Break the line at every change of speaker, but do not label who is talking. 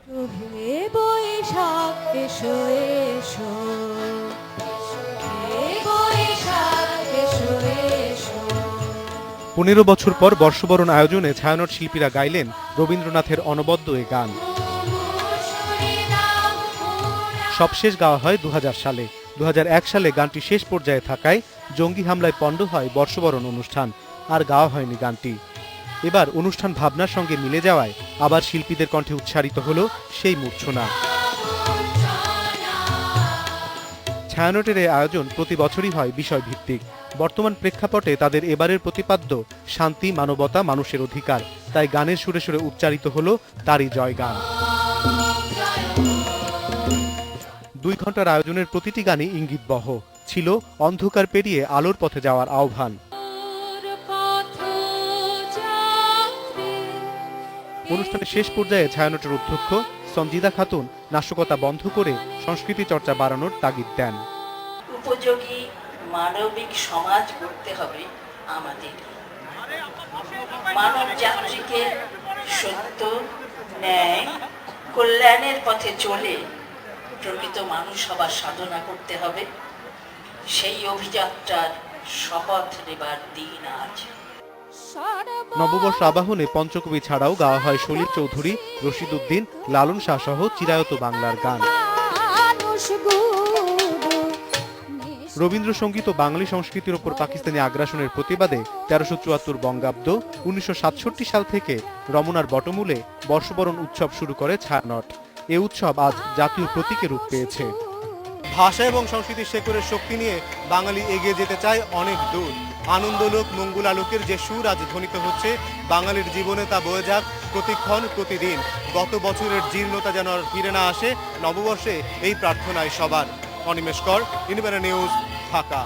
হে বৈশাখ এসো এসো, হে বৈশাখ এসো এসো।
15 বছর পর বর্ষবরণ আয়োজনে ছায়ানট শিল্পীরা গাইলেন রবীন্দ্রনাথের অনবদ্য এ গান। সবশেষ গাওয়া হয় 2000 সালে। 2001 সালে গানটি শেষ পর্যায়ে থাকায় জঙ্গি হামলায় পণ্ড হয় বর্ষবরণ অনুষ্ঠান, আর গাওয়া হয়নি গানটি। এবার অনুষ্ঠান ভাবনার সঙ্গে মিলে যাওয়ায় আবার শিল্পীদের কণ্ঠে উচ্চারিত হলো সেই মূর্ছনা। ছায়ানটের এই আয়োজন প্রতি বছরই হয় বিষয়ভিত্তিক। বর্তমান প্রেক্ষাপটে তাদের এবারের প্রতিপাদ্য শান্তি, মানবতা, মানুষের অধিকার। তাই গানের সুরে সুরে উচ্চারিত হলো তারই জয়গান। 2 ঘন্টার আয়োজনের প্রতিটি গানই ইঙ্গিতবহ ছিল অন্ধকার পেরিয়ে আলোর পথে যাওয়ার আহ্বান। অনুষ্ঠানের শেষ পর্যায়ে ছায়ানটের অধ্যক্ষ সঞ্জিদা খাতুন নাশকতা বন্ধ করে সংস্কৃতি চর্চা বাড়ানোর তাগিদ দেন।
উপযোগী মানবিক সমাজ গড়তে হবে আমাদের। মানব জাতিকে সত্য, ন্যায়, কল্যাণের পথে চলে প্রকৃত মানুষ হবার সাধনা করতে হবে। সেই অভিযাত্রার শপথ নেবার দিন আজ।
নববর্ষ আবাহনে পঞ্চকবি ছাড়াও গাওয়া হয় সলিল চৌধুরী, রশিদ উদ্দিন, লালন শাহ সহ চিরায়ত বাংলার গান। রবীন্দ্রসঙ্গীত ও বাঙালি সংস্কৃতির ওপর পাকিস্তানি আগ্রাসনের প্রতিবাদে 1374 বঙ্গাব্দ 1967 সাল থেকে রমনার বটমূলে বর্ষবরণ উৎসব শুরু করে ছায়ানট। এ উৎসব আজ জাতীয় প্রতীকে রূপ পেয়েছে। ভাষা এবং সংস্কৃতির শেকড়ের শক্তি নিয়ে বাঙালি এগিয়ে যেতে চায় অনেক দূর। আনন্দলোক, মঙ্গলালোকের যে সুর আজ ধ্বনিত হচ্ছে বাঙালির জীবনে, তা বয়ে যাক প্রতিক্ষণ, প্রতিদিন। গত বছরের জীর্ণতা যেন আর ফিরে না আসে নববর্ষে, এই প্রার্থনায় সবার। অনিমেষ কর, ইন্ডিপেন্ডেন্ট নিউজ, ঢাকা।